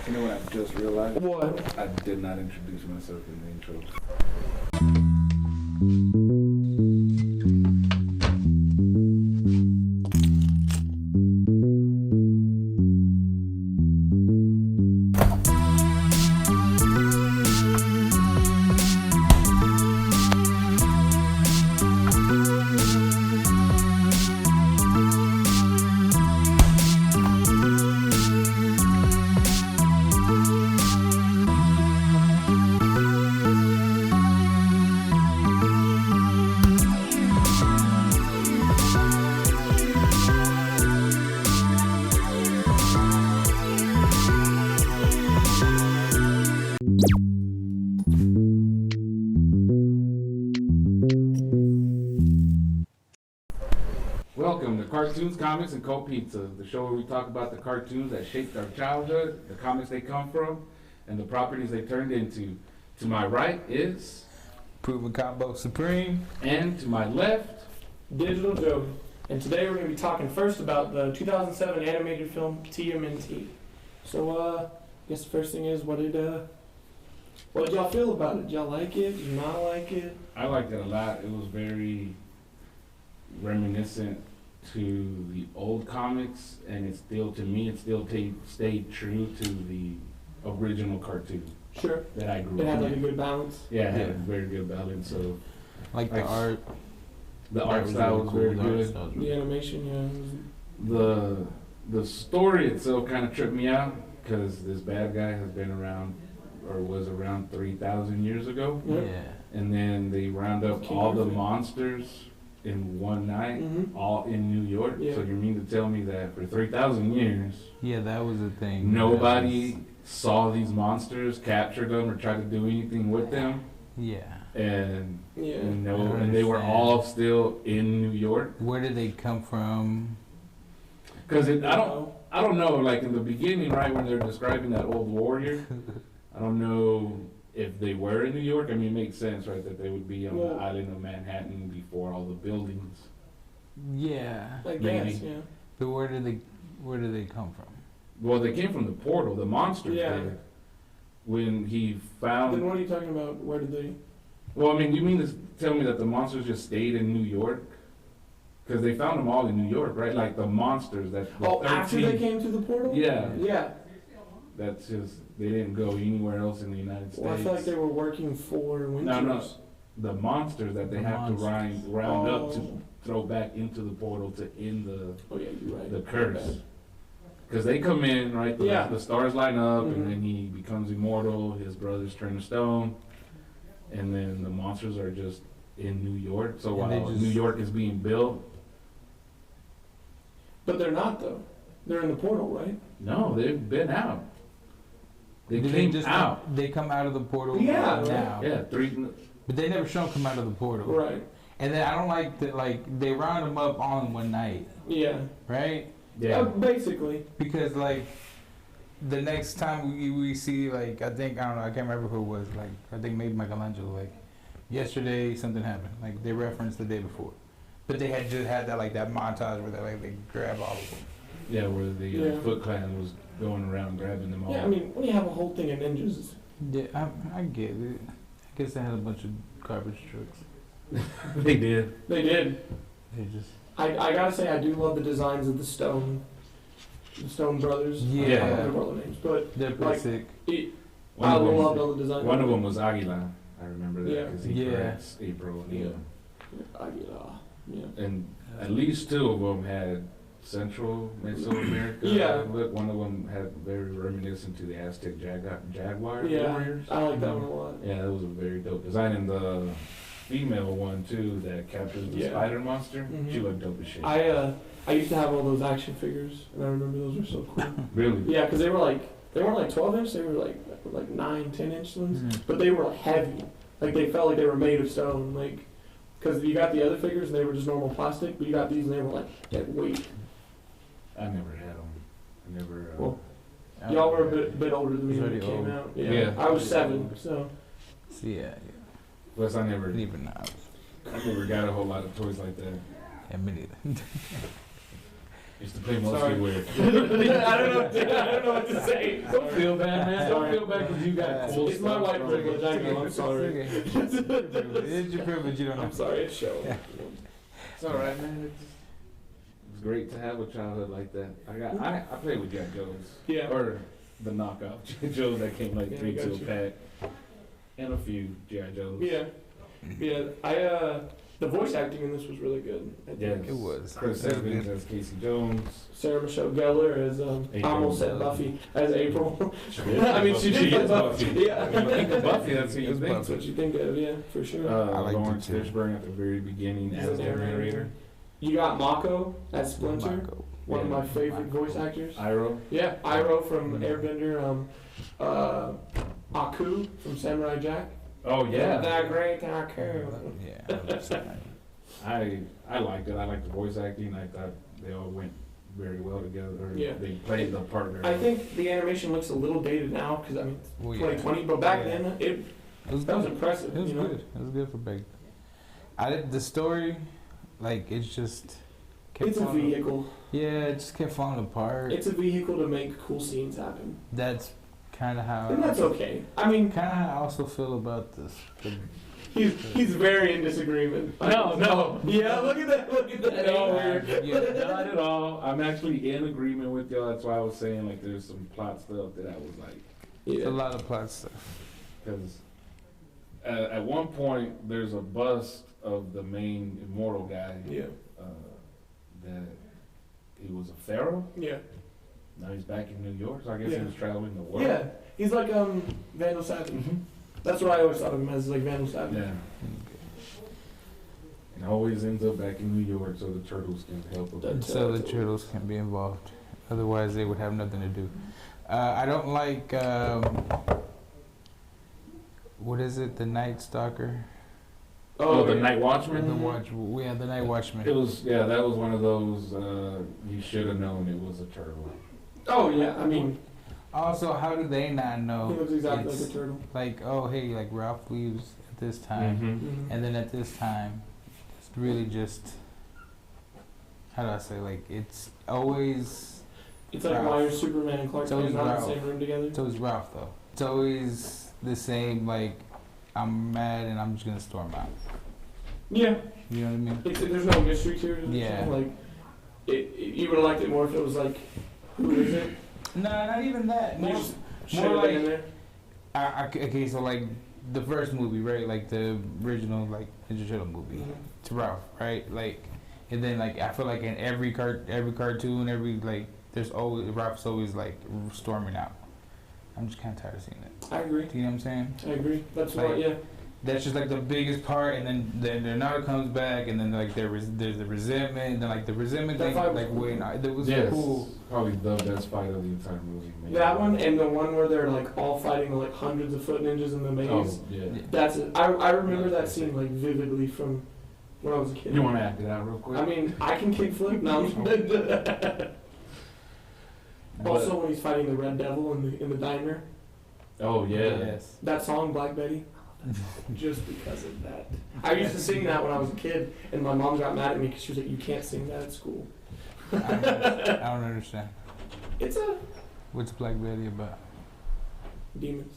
You know what I just realized? What? I did not introduce myself in the intro. Welcome to Cartoons, Comics, and Cold Pizza, the show where we talk about the cartoons that shaped our childhood, the comics they come from, and the properties they turned into. To my right is... Proven Combo Supreme. And to my left... Digital Joe. And today we're going to be talking first about the 2007 animated film TMNT. So, I guess the first thing is, what did y'all feel about it? Did y'all like it? Did you not like it? I liked it a lot. It was very reminiscent to the old comics, and it still stayed true to the original cartoon Sure. that I grew It up had with. like a good balance. Yeah, it had a very good balance of Like the art. the art style was very good. The animation, yeah. The story itself kind of tripped me out because this bad guy has been around or was around 3,000 years ago, Yeah. and then they round up King all the Arthur. monsters in one night, Mm-hmm. all in New York. Yeah. So you mean to tell me that for 3,000 years, Yeah, that was the thing. nobody saw these monsters, captured them, or tried to do anything with them, Yeah. and Yeah. and they were understand. all still in New York? Where did they come from? Because I don't know, like in the beginning, right, when they're describing that old warrior, I don't know if they were in New York. I mean, it makes sense, right, that they would be on Well- the island of Manhattan before all the buildings. Yeah. I Maybe. guess, yeah. But where did they come from? Well, they came from the portal, the monsters Yeah. did. When he Then found... what are you talking about? Where did they... Well, I mean, you mean to tell me that the monsters just stayed in New York? Because they found them all in New York, right? Like the monsters that... the Oh, after 13 they came to the portal? Yeah. Yeah. That's just... They didn't go anywhere else in the United States. Well, I feel like they were working for Winters. No. The monsters that they The have to monsters. round up Oh. to throw back into the portal to end Oh, yeah, you're right. the curse. Because they come in, right? Yeah. The stars line up, Mhm. and then he becomes immortal. His brothers turn to stone, and then the monsters are just in New York. So And they while just- New York is being built, But they're not, though. They're in the portal, right? no, they've been out. They Did came just out. They come out of the portal Yeah, now. Yeah, But they never show them come out of the portal. Right. And then I don't like that. Like they round them up all in one night, Yeah. right? yeah. Basically. Because like the next time we see like I don't know, I can't remember who it was, like I think maybe Michelangelo, like yesterday something happened, like they referenced the day before, but they had just had that like that montage where they grab all of them. Yeah, where the Yeah. Foot Clan was going around grabbing them all. Yeah, I mean, when you have a whole thing of ninjas, Yeah, I get it. I guess they had a bunch of garbage trucks. They did. they did. They just I gotta say, I do love the designs of the Stone brothers. Yeah. I don't remember all the names, but they're pretty Like- sick. One I of them- loved all the designs. One of them was Aguila. I remember that Yeah. because he Yeah. corrects April O'Neil. Yeah. And at least two of them had Central Mesoamerica. Yeah. Look, one of them had very reminiscent to the Aztec Jaguar Yeah, warriors. I like that one a lot. Yeah, that was a very dope design. And the female one too that captures the Yeah. spider monster. Mhm. She looked dope as shit. I used to have all those action figures, and I remember those were so cool. Really? Yeah, because they weren't like 12 inch, they were like 9, 10 inch ones, Mhm. but they were heavy. Like they felt like they were made of stone. Like, because you got the other figures and they were just normal plastic, but you got these and they were like dead weight. I never had them. I never. Well, Y'all were a bit older than me He's when it already came old. out. Yeah. Yeah. I was 7, so. So, yeah. plus, I never Even now. got a whole lot of toys like that. Yeah, me neither. Used to play mostly Sorry. with. I don't know what to say. Don't feel bad, man. Don't feel bad because you got cool It's my stuff, white bro. privilege. I know. I'm sorry. It's your privilege. You don't I'm have to. sorry. It's show. Yeah. It's all right, man. It's great to have a childhood like that. I played with Jack Joes. Yeah. Or the knockoff G.I. Joes that came like Yeah, 3 I got to a you. pack. And a few G.I. Joes. Yeah. The voice acting in this was really good. I think. Yes. It was. Chris It was Evans good. as Casey Jones. Sarah Michelle Gellar as I almost said Buffy as April. I mean, she did is play Buffy. Yeah. When you think of Buffy, that's who you It's think. That's what you think of, yeah, for sure. I liked Lawrence it too. Fishburne at the very beginning He's as the the narrator. You got Mako as Splinter, Mako. one of Yeah. my favorite voice actors. Iroh. Yeah, Iroh from Airbender. Aku from Samurai Jack. Oh yeah. The great Aku. Yeah. I liked it. I liked the voice acting. I thought they all went very well together. Yeah. They played the part very I well. think the animation looks a little dated now because I mean Well, it's yeah. 2020, but back Yeah. then It was that was good. impressive. It was you know? good. It was good for back. The story, like it's just. kept It's a falling- vehicle. Yeah, it just kept falling apart. It's a vehicle to make cool scenes happen, That's kind of how. and that's okay. I mean, Kind of how I also feel about this. he's very in disagreement. No. Yeah, look at that. Look at that. No, over here. yeah, not at all. I'm actually in agreement with y'all. That's why I was saying like there's some plot stuff that I was like, It's a Yeah. lot of plot stuff. because at one point there's a bust of the main immortal guy. Yeah. That he was a pharaoh. Yeah. Now he's back in New York, so I guess Yeah. he was traveling the world. Yeah. He's like Vandal Savage. Mhm. That's what I always thought of him as, like Vandal Savage. Yeah. And always ends up back in New York so the turtles can help him. That's- So the turtles can be involved. Otherwise, they would have nothing to do. I don't like. What is it? The Night Stalker. Oh, the yeah. Night Watchman. The watch. We had the Night Watchman. It was that was one of those. You should have known it was a turtle. Oh yeah. I mean, Also, how do they not know? he looks exactly it's like a turtle. like, oh hey, like Ralph leaves at this time, Mhm. and then at this time, it's really just. How do I say? Like it's always. It's like Ralph. why are Superman and Clark It's always Kent not in the Ralph. same room together? It's always Ralph though. It's always the same. Like I'm mad and I'm just gonna storm out. Yeah. You know what I mean? There's no mystery to it. Yeah. Like, you would have liked it more if it was like, who is it? No, not even that. You More, just more shove it like- in there. okay, so like the first movie, right? Like the original, like Ninja Turtle movie. Mhm. To Ralph, right? Like, and then like I feel like in every cartoon, there's always Ralph's always like storming out. I'm just kind of tired of seeing it. I agree. Do you know what I'm saying? I agree. That's Like- why, yeah. That's just like the biggest part, and then Leonardo comes back, and then like there's the resentment, and then like the resentment That thing, fight was like cool. wait, it was Yes. cool. Probably the best fight of the entire movie. maybe. That one and the one where they're like all fighting like hundreds of foot ninjas in the maze. Oh yeah. Yeah. That's it. I remember that scene like vividly from when I was a kid. You want to act it out real quick? I mean, I can kickflip. No, I'm But- also when he's fighting the Red Devil in the diner. Oh yeah. Yes. That song, Black Betty, just because of that. I used to sing that when I was a kid, and my mom got mad at me because she was like, "You can't sing that at school." I don't understand. It's a What's Black Betty about? demons.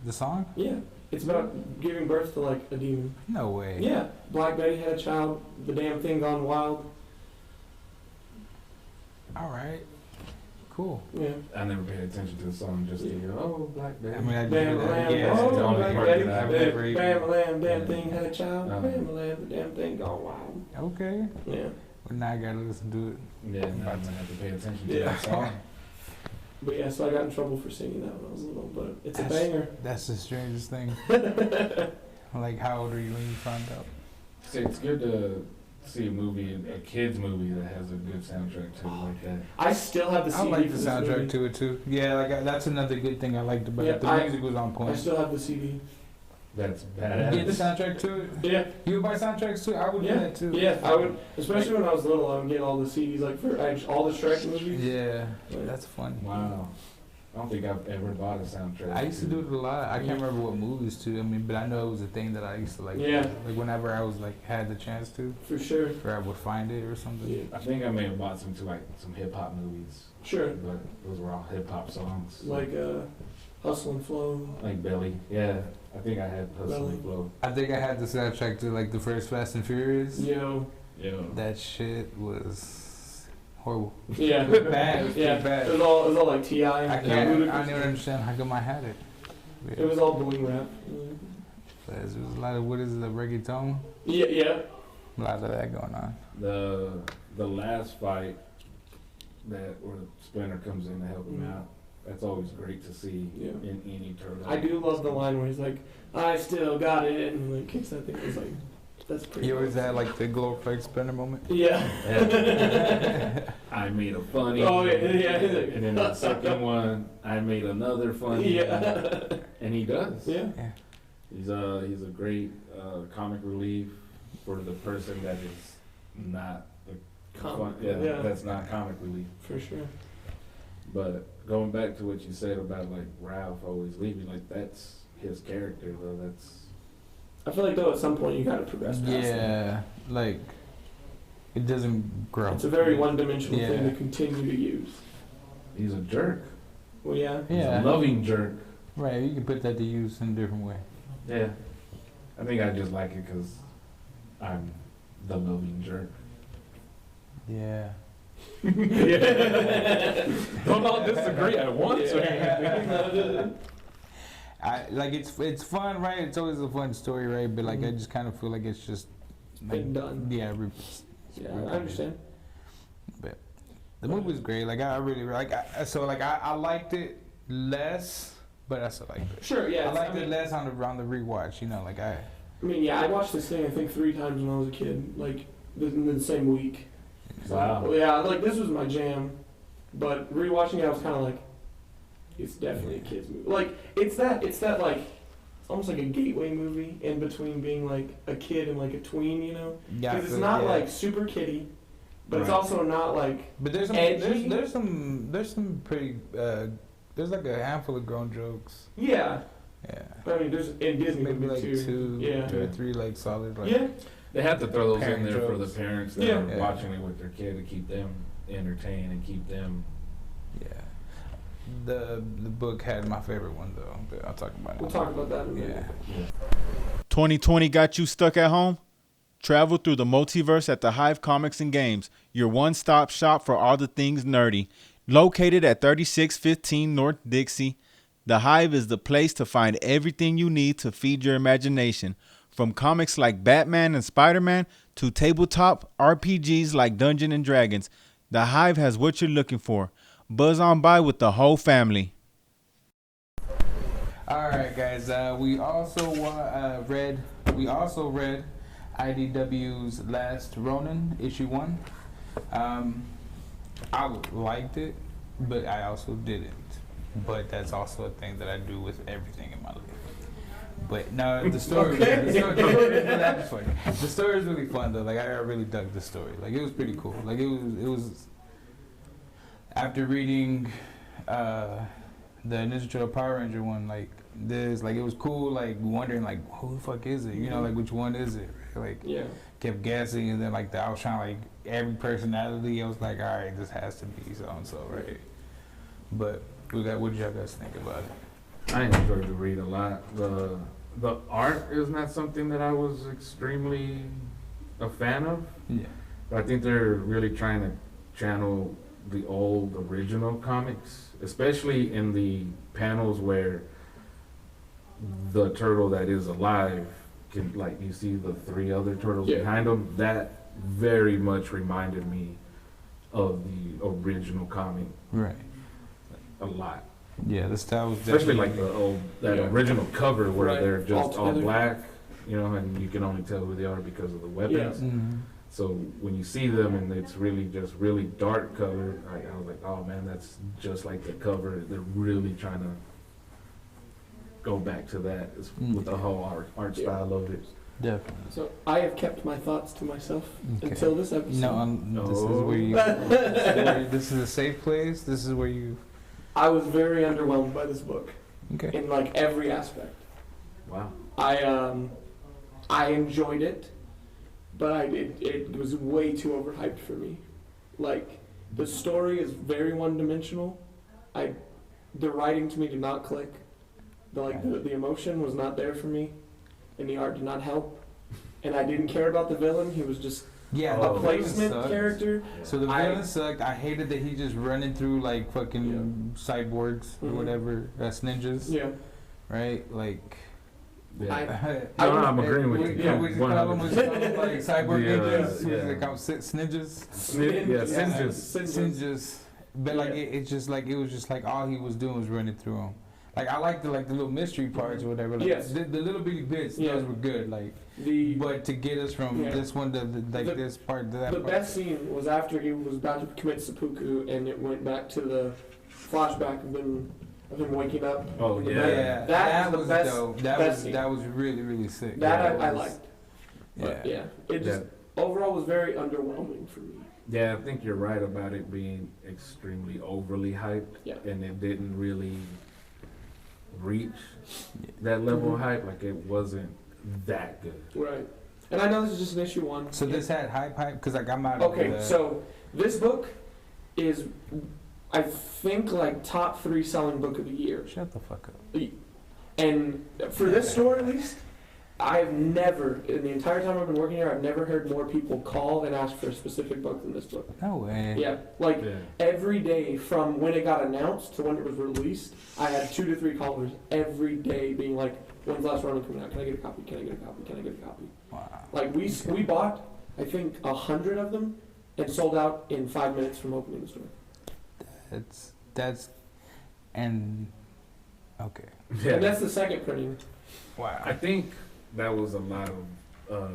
The song? Yeah, it's about giving birth to like a demon. No way. Yeah, Black Betty had a child. The damn thing gone wild. All right. Cool. Yeah. I never paid attention to the song. Just to hear, oh, Black Betty. I mean, I Bam, do that. lamb, Yeah, it's the oh, only Black part Betty, that I've bam, never even. bam, lamb, damn Yeah. thing had a child. Uh-huh. Bam, lamb, the damn thing gone wild. Okay. Yeah. But now I gotta listen to it. Yeah, now I'm gonna have to pay attention to Yeah. that song. But yeah, so I got in trouble for singing that when I was little, but it's a That's- banger. That's the strangest thing. Like, how old are you when you found out? See, it's good to see a movie, a kid's movie that has a good soundtrack too, like that. I still have the I CD like for the this soundtrack movie. to it too. Yeah, like that's another good thing I liked about Yeah, it. The I- music was on I point. still have the CD. That's You get the badass. soundtrack to it. Yeah, You would buy soundtracks too. I would Yeah. do that too. yeah, I would, especially when I was little, I would get all the CDs, like for all the Shrek movies. Yeah, Like, that's funny. Wow. I don't think I've ever bought a soundtrack. I used to do it a lot. I can't remember what movies too. I mean, but I know it was a thing that I used to like. Yeah. Like whenever I was like had the chance to, For sure. where I would find it or something. Yeah. I think I may have bought some to like some hip hop movies, Sure. but those were all hip hop songs. Like Hustle and Flow. Like Belly. Yeah, I think I had Hustle Belly. and Flow. I think I had the soundtrack to like the first Fast and Furious. Yo. Yeah. That shit was horrible. Yeah. Bad. It was Yeah. pretty bad. It was all like T.I. I and can't. I Ludacris. don't even understand how come I had it. It was all bling rap. There was a lot of what is it, the reggaeton? Yeah, yeah. A lot of that going on. The last fight that where Splinter comes in to help him out. That's always great to see in any turtle. I do love the line where he's like, "I still got it," and like kicks that thing. It's like, that's pretty. You always had like the glorified Splinter moment. Yeah. I made a funny. Oh yeah, yeah. And then the second one, I made another funny. Yeah. And he does. Yeah. He's a great comic relief for the person that is not that's not comic relief. For sure. But going back to what you said about like Ralph always leaving, like that's his character though. That's. I feel like though at some point you gotta progress past that. Yeah, like it doesn't grow. It's a very one-dimensional Yeah. thing to continue to use. He's a jerk. Well, yeah. He's Yeah. a loving jerk. Right, you can put that to use in a different way. Yeah. I think I just like it because I'm the loving jerk. Yeah. Don't all disagree at once. I like it's fun, right? It's always a fun story, right? But like I just kind of feel like it's just like Been done. Yeah, Yeah, I understand. But the movie was great. Like I really like. I liked it less, but I still liked it. Sure, yeah. I liked it less on the rewatch. You know, like I mean, yeah, I watched this thing I think 3 times when I was a kid, like in the same week. Wow. So, yeah, like this was my jam, but rewatching it, I was kind of like, it's definitely a kids movie. Like it's that like, it's almost like a gateway movie in between being like a kid and like a tween, you know? Because it's not like super kiddie, but it's also not like. But there's some edgy. there's some pretty there's like a handful of grown jokes. Yeah. Yeah. But I mean, there's in Disney Maybe like too. two or three like solid. Like, Yeah. They have to throw those in Parent there for the jokes. parents that are watching it with their kid to keep them entertained and keep them. Yeah. The book had my favorite one though, but I'll talk about it. We'll talk about that in a minute. Yeah. 2020 got you stuck at home? Travel through the multiverse at the Hive Comics and Games, your one-stop shop for all the things nerdy. Located at 3615 North Dixie, the Hive is the place to find everything you need to feed your imagination. From comics like Batman and Spider-Man to tabletop RPGs like Dungeons and Dragons, the Hive has what you're looking for. Buzz on by with the whole family. All right, guys. We also read IDW's Last Ronin, issue 1. I liked it, but I also didn't. But that's also a thing that I do with everything in my life. But no, the story. The story is really fun though. Like I really dug the story. Like it was pretty cool. Like it was. After reading the Ninja Turtle Power Ranger one, like this, like it was cool. Like wondering, like who the fuck is it? You know, like which one is it? Like kept guessing, and then like I was trying like every personality. I was like, all right, this has to be so and so, right? But what did y'all guys think about it? I enjoyed the read a lot. The art is not something that I was extremely a fan of. Yeah. But I think they're really trying to channel the old original comics, especially in the panels where the turtle that is alive can, like, you see the 3 other turtles behind him. That very much reminded me of the original comic. Right. A lot. Yeah, the style was especially like the original cover where they're just all together. black, you know, and you can only tell who they are because of the weapons. Mm-hmm. So when you see them and it's really just really dark colored, I was like, oh man, that's just like the cover. They're really trying to go back to that with the whole art style of it. Definitely. So I have kept my thoughts to myself until this episode. No, this is where you. This is a safe place. This is where you I was very underwhelmed by this book Okay. in like every aspect. Wow. I enjoyed it, but it was way too overhyped for me. Like the story is very one-dimensional. The writing to me did not click. The emotion was not there for me, and the art did not help. And I didn't care about the villain. He was just Yeah, Oh, a the placement villain sucked. character. So the I- villain sucked. I hated that he just running through like fucking cyborgs or Mhm. whatever, ninjas, Yeah. right? Like, Yeah. I No, I'm was- agreeing with you. Yeah, we just call them 100%. like cyborg The, ninjas. yeah. What do they call them? Ninjas. Yeah, Sinjas. Sinjas. But like Yeah. it's just like it was just like all he was doing was running through them. Like I liked the little mystery parts or whatever. Like, Yes. the little bitty bits, Yeah. those were good. Like, The but to get us from Yeah. this one to The- this part to that the part. best scene was after he was about to commit seppuku, and it went back to the flashback of him waking up. Oh, in the yeah. bed. That That was was the best. dope. best scene. That was really really sick. That Yeah, I it was- liked. Yeah. But yeah, it just overall was very underwhelming for me. Yeah, I think you're right about it being extremely overly hyped, Yeah. and it didn't really reach that level of Mhm. hype. Like it wasn't that good. Right. And I know this is just an issue 1. So this had hype because like I'm out of Okay, the, so this book is, I think, like top 3 selling book of the year. shut the fuck up. And for this store, at least, I've never, in the entire time I've been working here, I've never heard more people call and ask for a specific book than this book. No way. Yeah, like Yeah. every day from when it got announced to when it was released, I had 2 to 3 callers every day being like, "When's Last Ronin coming out? Can I get a copy? Can I get a copy? Can I get a copy?" Wow. Like we bought, I think, 100 of them and sold out in 5 minutes from opening the store. That's and okay. Yeah. And that's the second printing. Wow. I think that was a lot of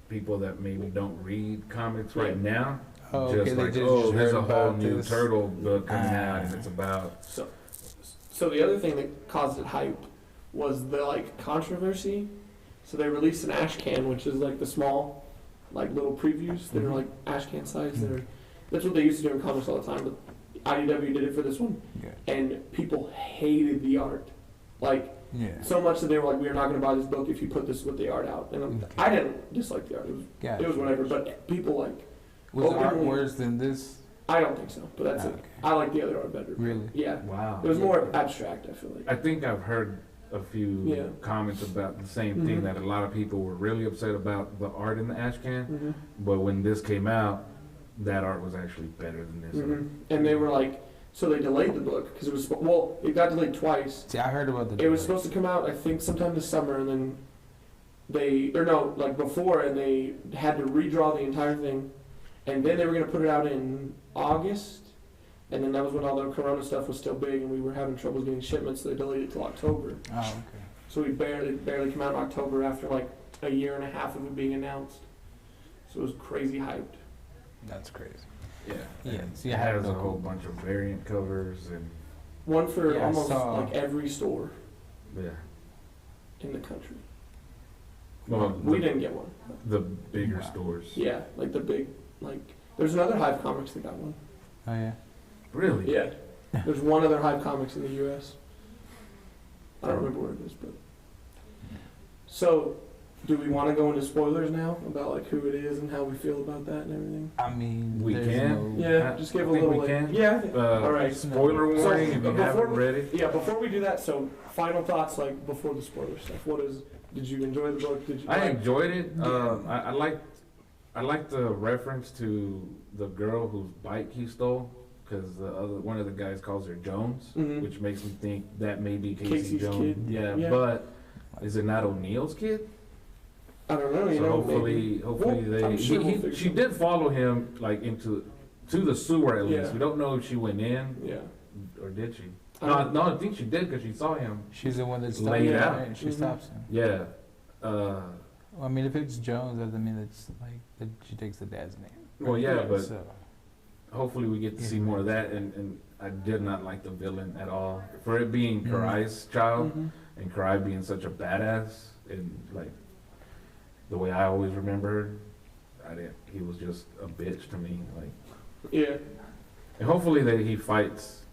people that maybe don't read comics right now. Oh, Just okay, they like, just oh, heard there's a whole about new this. turtle book coming out, and Ah. it's about. So the other thing that caused it hype was the like controversy. So they released an ash can, which is like the small, like little previews that are like ash can size. That's what they used to do in comics all the time. But IDW did it for this one, Yeah. and people hated the art, like Yeah. so much that they were like, "We're not going to buy this book if you put this with the art out." And Okay. I didn't dislike the art; it was whatever. But people like, Was the art openly- worse than this? I don't think so. But that's Ah, it. okay. I like the other art better. Really? Yeah, Wow. it was more abstract. I feel like. I think I've heard a few Yeah. comments about the same thing, Mhm. that a lot of people were really upset about the art in the ash can, Mm-hmm. but when this came out, that art was actually better than this. Mm-hmm. And they were like, so they delayed the book because it was it got delayed twice. See, I heard about the. It was supposed to come out, I think, sometime this summer, and then before, and they had to redraw the entire thing, and then they were gonna put it out in August, and then that was when all the Corona stuff was still big, and we were having trouble getting shipments, so they delayed it till October. Oh, okay. So we barely came out in October after like a year and a half of it being announced. So it was crazy hyped. That's crazy. Yeah. Yeah, And see, it I had has a no- whole bunch of variant covers and One for Yeah, I almost saw- like every store yeah. in the country. Well, We didn't get one. the bigger Wow. stores. Yeah, like the big, like, there's another Hive Comics that got one. Oh yeah. Really? Yeah. There's one other Hive Comics in the U.S. I don't remember where it is, but. So, do we want to go into spoilers now about like who it is and how we feel about that and everything? I mean, We there's can? No, Yeah, just give a I think little. we like, can. Yeah. I think, all right. Spoiler So, warning if you before haven't we- read it. Yeah. Before we do that, so final thoughts like before the spoiler stuff. Did you enjoy the book? Did you? I enjoyed it. Yeah. I liked the reference to the girl whose bike he stole, because one of the guys calls her Jones, Mhm. which makes me think that may be Casey Casey's Jones. kid. Yeah, Yeah. but is it not O'Neill's kid? I don't know. You So know, hopefully maybe. they. Well, I'm sure we'll figure She something. did follow him like to the sewer at least. Yeah. We don't know if she went in Yeah. or did she? I No, don't- no, I think she did because she saw him. she's the one that stops Laid him, out. right? She Mhm. stops him. Yeah. Well, I mean, if it's Jones, doesn't mean it's like that she takes the dad's name. Well, yeah, but So, hopefully we get to see more of that. And I did not like the villain at all. For it being Mhm. Karai's child Mhm. and Karai being such a badass and like the way I always remember her, he was just a bitch to me. Like, Yeah. and hopefully that he fights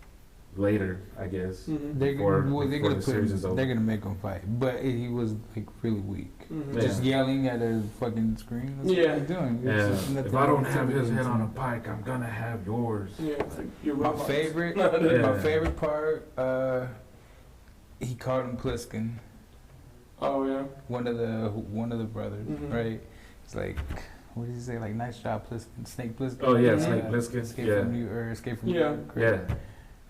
later, I guess. They're Before- well, they're before gonna the put series him, is over. they're gonna make him fight, but he was like really weak, Mhm. Yeah. just yelling at a fucking screen. That's Yeah. what they're doing. It's Yeah. just nothing If I don't to have do his with head on a it. pike, I'm gonna have yours. Yeah, it's like your My robots. favorite, Yeah. my favorite part, he called him Pliskin, Oh yeah. one of the brothers, Mhm. right? It's like, what did he say? Like, nice job, Pliskin, Snake Pliskin. Oh yeah, Yeah. Snake Plissken. Escape Yeah, from New or Escape from Yeah. New yeah.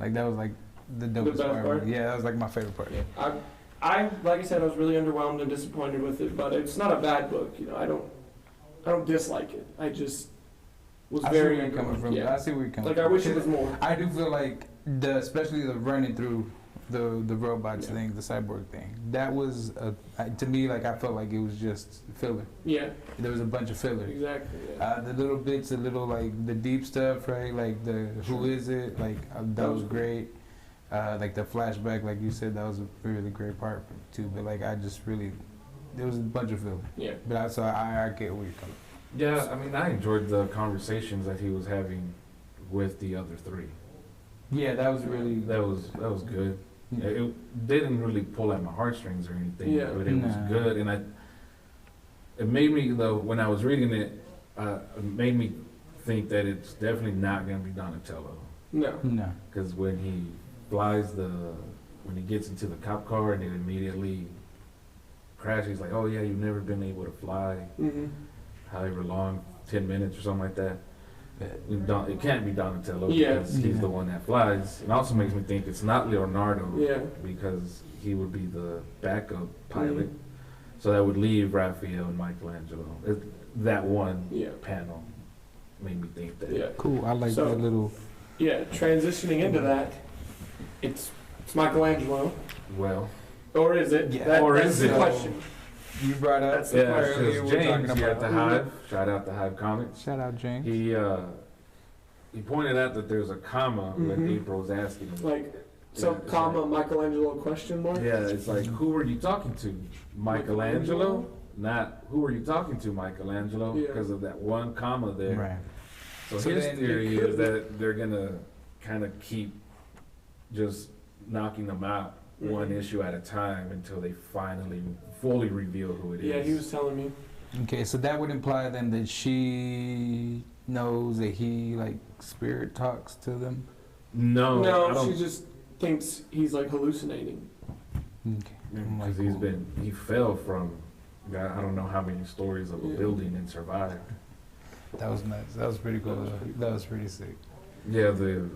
Like that was like the dopest best part. part? Yeah, that was like my favorite part. Yeah. I like I said, I was really underwhelmed and disappointed with it, but it's not a bad book. You know, I don't dislike it. I just was I see very where you're coming underwhelmed. from. Yeah. I see where you're coming Like from. I wish it was more. I do feel like especially the running through the robots Yeah. thing, the cyborg thing. That was to me, like, I felt like it was just filler. Yeah, There was a bunch of filler. exactly. Yeah. The little bits, the little like the deep stuff, right? Like the who is it? Like that was great. Like the flashback, like you said, that was a really great part too. But like I just really, there was a bunch of filler. Yeah. But I get where you're coming. Yeah, I mean, I enjoyed the conversations that he was having with the other three. Yeah, that was really. That was good. Yeah. It didn't really pull at my heartstrings or anything, Yeah. but it was Nah. good, and it made me though when I was reading it, it made me think that it's definitely not going to be Donatello, No. No. because when he when he gets into the cop car and it immediately crashes, he's like, "Oh yeah, you've never been able to fly, Mm-hmm. however long, 10 minutes or something like that." It can't be Donatello Yeah. because he's Yeah. the one that flies. It also makes me think it's not Leonardo Yeah. because he would be the backup pilot. Mhm. So that would leave Raphael and Michelangelo. That one Yeah. panel made me think that. Yeah. Cool. I like So- that little. Yeah. Transitioning into that, it's Michelangelo, Well, or is it? Yeah. That, Or that's is the it? question. You brought up That's the yeah, question. earlier because we were talking James here at about. the Hive, shout out the Hive Comics, Shout out James. he pointed out that there's a comma when Mhm. April's asking him. Like, so Yeah, it's comma like- Michelangelo question mark. Yeah, it's like, who are you talking to? Michelangelo? Not, who are you talking to, Michelangelo? Yeah. Because of that one comma there. Right. So, So his then theory it is that they're gonna kind of keep just knocking them out one Mhm. issue at a time until they finally fully reveal who it is. Yeah, he was telling me. Okay, so that would imply then that she knows that he like spirit talks to them. No, I No, don't. she just thinks he's like hallucinating. Okay. Because he fell from, I don't know how many stories of a Yeah. building and survived. That was nice. That was pretty cool. That was pretty sick. Yeah, the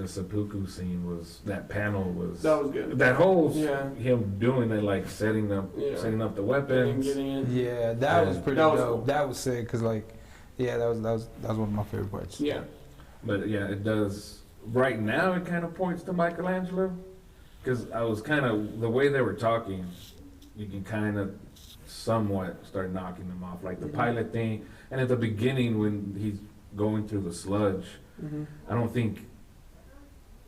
seppuku scene was, that panel was, That was good. that whole, Yeah. him doing it, like setting up Yeah. the Getting, weapons. getting in. Yeah, that was pretty That was dope. cool. That was sick because like, yeah, that was one of my favorite parts. Yeah. But yeah, it does. Right now, it kind of points to Michelangelo, because I was kind of, the way they were talking, you can kind of somewhat start knocking them off, like the Mhm. pilot thing. And at the beginning, when he's going through the sludge, Mm-hmm. I don't think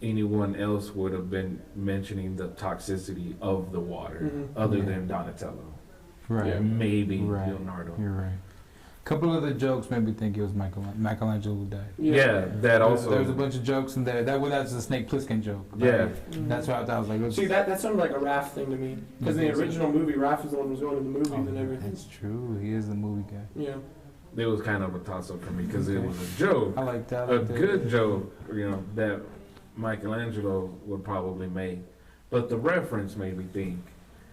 anyone else would have been mentioning the toxicity of the water, Mhm. other Yeah. than Donatello. Right. Yeah. Maybe Right. Leonardo. You're right. Couple of the jokes made me think it was Michelangelo who died. Yeah, that also. There was a bunch of jokes in there. That's the Snake Plissken joke. Yeah. Mhm. That's why I thought I was like, let's- See, that sounded like a Raph thing to me. Because in the original movie, Raph was the one who was going to the movies Oh, and everything. that's true. He is the movie guy. Yeah. It was kind of a toss-up for me because it Okay. was a joke. I like that. I A like that. good joke, that Michelangelo would probably make, but the reference made me think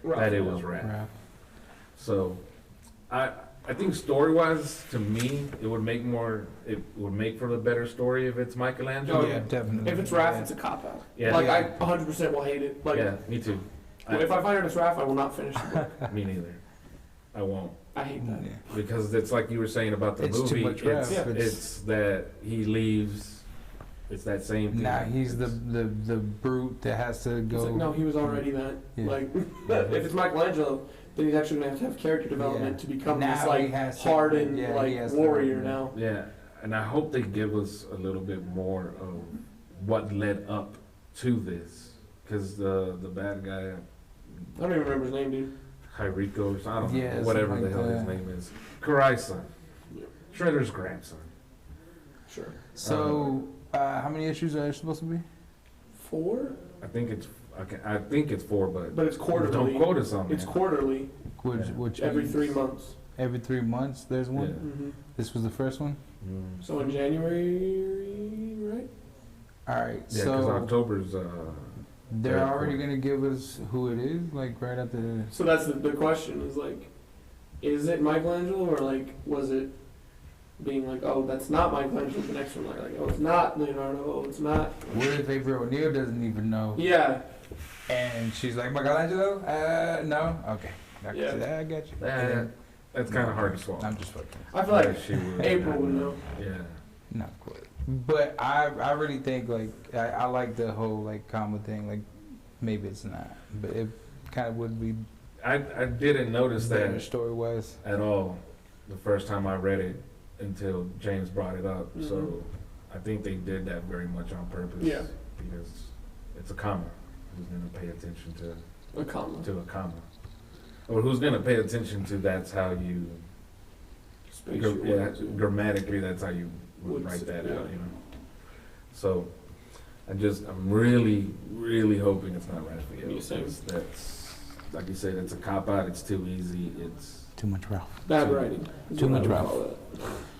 that it was rap. Rap. So, I think story-wise, to me, it would make for the better story if it's Michelangelo. Oh, yeah, definitely. If it's Raph, it's a cop-out. Yeah. Like, Yeah. I 100% will hate it. Like, Yeah, me too. if I find out it's Raph, I will not finish the book. Me neither. I won't, I hate that. Yeah. because it's like you were saying about the It's too movie. much rap. It's, Yeah. it's that he leaves. It's that same thing. Nah, he's the It's- brute that has to It's go. like, no, he was already that. Yeah. Like, if it's Michelangelo, then he's actually going to have character development Yeah. to become Now this, he like, has to- hardened, yeah, he like, has to- warrior yeah. now. Yeah, and I hope they give us a little bit more of what led up to this, because the bad guy, I don't even remember his name, dude. Hyriko, or something, I don't Yeah, know, whatever something the like hell his that. name is, Karai's son, Yeah. Shredder's grandson. Sure. So, how many issues are there supposed to be? 4? I think it's 4, But it's quarterly. don't quote us on It's that. quarterly. Which Every means 3 months. Every 3 months, there's one. Yeah. Mm-hmm. This was the first one. So in January, right? All right. Yeah, because So October's. they're third already quarter. gonna give us who it is, like right at the. So that's the question is like, is it Michelangelo or like was it being like, oh, that's not Michelangelo? The next one like, oh, it's not Leonardo. Oh, it's not. What if April O'Neil doesn't even know? Yeah. And she's like, Michelangelo? No. Okay. Yeah. I got you. That's kind of hard to swallow. I'm just fucking. I feel like She would April not would know. Yeah. Not quite. But I really think like I like the whole like comma thing. Like maybe it's not, but it kind of would be I didn't notice better that story wise. at all the first time I read it until James brought it up. Mhm. So I think they did that very much on purpose. Yeah. Because it's a comma. Who's going to pay attention A comma. to a comma? Or who's going to pay attention to that's how you, Spatial yeah, words. grammatically, that's how you would Would write say, that yeah. out, you know? So I'm really, really hoping it's not Raphael. Me same. Because that's, like you said, it's a cop-out. It's too easy. It's Too much Ralph. Bad writing. is Too what I much would Ralph. call it.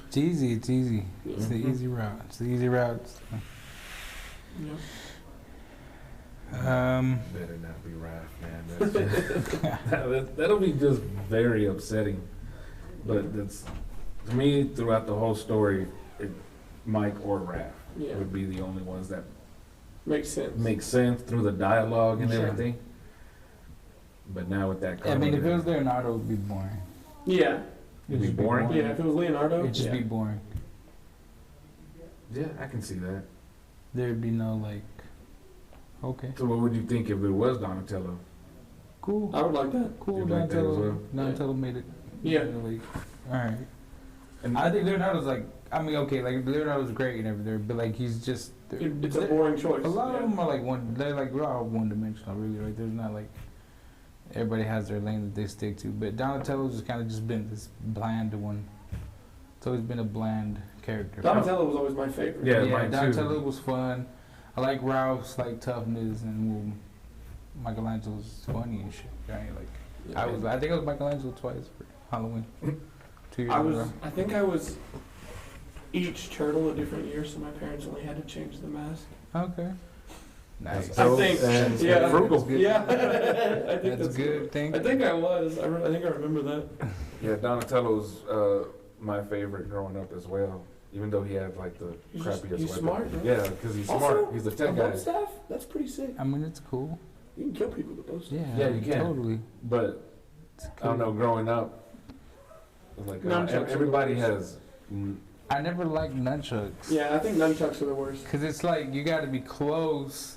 It's easy. It's easy. It's the Mhm. easy route. It's the easy route. Yeah. better not be Raph, man. That'll be just very upsetting. But that's, to me, throughout the whole story, Mike or Raph Yeah. would be the only ones that Makes sense. make sense through the dialogue and Sure. everything. But now with that, I mean, if it was comedy, Leonardo, it would be boring. Yeah. It'd be just boring? Yeah. If it was Leonardo, It'd just yeah. be boring. yeah, I can see that. There'd be no like. Okay. So what would you think if it was Donatello? Cool. I would like that. Cool. You'd like that as Donatello. well? Donatello made it. Yeah. Like, all right. And I think Leonardo's like. I mean, okay, like Leonardo's great and everything, but like he's just. It's a boring choice. A lot yeah. of them are like one. They're like we're all one dimensional, really. Like there's not like. Everybody has their lane that they stick to, but Donatello's just kind of just been this bland one. It's always been a bland character. Donatello was always my favorite. Yeah, Yeah, mine too. Donatello was fun. I like Ralph's like toughness and Michelangelo's funny and shit. Right? Like Yeah. I think I was Michelangelo twice for Halloween. 2 years in a row. I think I was each turtle a different year, so my parents only had to change the mask. Okay. Nice. I think, and yeah. frugal. Yeah. I think That's a good thing. I think I was. I think I remember that. Yeah, Donatello's my favorite growing up as well. Even though he had like the He's crappiest he's weapon. smart, right? Yeah, because he's Also, smart. He's a A tech bow guy. staff? That's pretty sick. I mean, it's cool. You can kill people with those. Yeah. Yeah, you can. Totally. But It's I don't cool. know. Growing up, it was like Nunchucks are everybody the has. I never liked nunchucks. Yeah, I think nunchucks are the worst. Cause it's like you got to be close.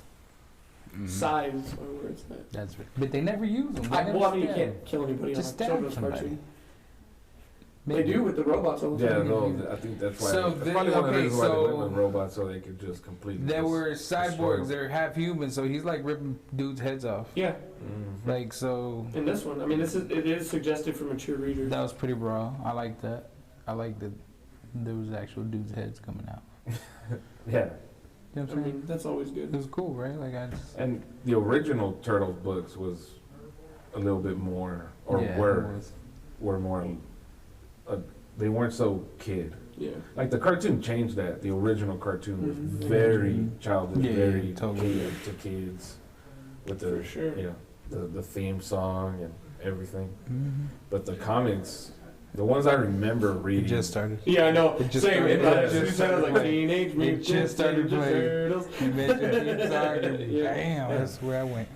Size or where it's at. That's right. But they never use them. I mean, you can't kill anybody Just on a stab children's somebody. cartoon. They do with the robots all the Yeah, time. no, I think that's why. So that's then- probably one of the okay, reasons why they so- went with robots so they could just completely. There just were destroy cyborgs. them. They're half human, so he's like ripping dudes' heads off. Yeah, Mhm. Like so. in this one, I mean, it is suggested for mature readers. That was pretty raw. I like that. I like that there was actual dudes' heads coming out. Yeah, You know I what I'm saying? mean, that's always It good. was cool, right? Like I just. and the original Turtles books was a little bit more, or Yeah, it was. were more. They weren't so kid. Yeah. Like the cartoon changed that. The original cartoon was Mhm. very childish, Yeah, very totally. catered to kids, with the For sure. the theme song and everything. Mhm. But the comics, the ones I remember It reading, just started. Yeah, I know. It just Same. started- It yeah, just it just sounded like started Teenage Mutant just started Ninja playing. Turtles. You mentioned theme song, and Yeah. damn, Yeah. that's where I went.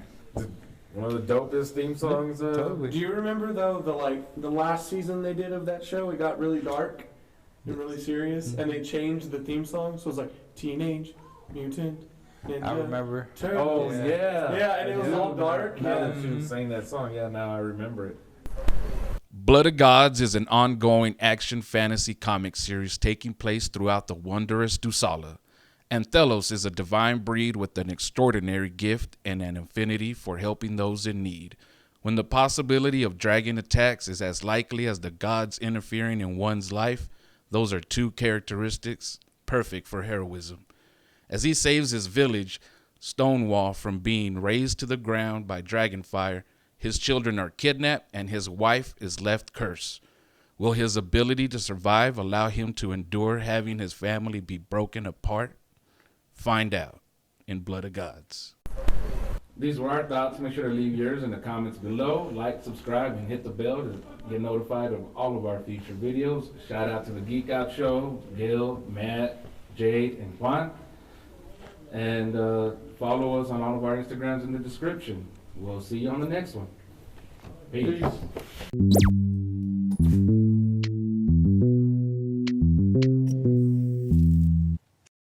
one of the dopest theme songs. Totally. Do you remember though the last season they did of that show? It got really dark and really serious, and they changed the theme song, so it was like Teenage Mutant Ninja I remember. Turtles. Oh yeah, Yeah, and I it was do. all dark. Now Yeah. that you sang that song, yeah, now I remember it. Blood of Gods is an ongoing action fantasy comic series taking place throughout the wondrous Dusala. Anthelos is a divine breed with an extraordinary gift and an affinity for helping those in need. When the possibility of dragon attacks is as likely as the gods interfering in one's life, those are two characteristics perfect for heroism. As he saves his village, Stonewall from being razed to the ground by dragonfire. His children are kidnapped and his wife is left cursed. Will his ability to survive allow him to endure having his family be broken apart? Find out in Blood of Gods. These were our thoughts. Make sure to leave yours in the comments below. Like, subscribe, and hit the bell to get notified of all of our future videos. Shout out to the Geek Out Show, Gil, Matt, Jade, and Juan. And follow us on all of our Instagrams in the description. We'll see you on the next one. Peace. Peace.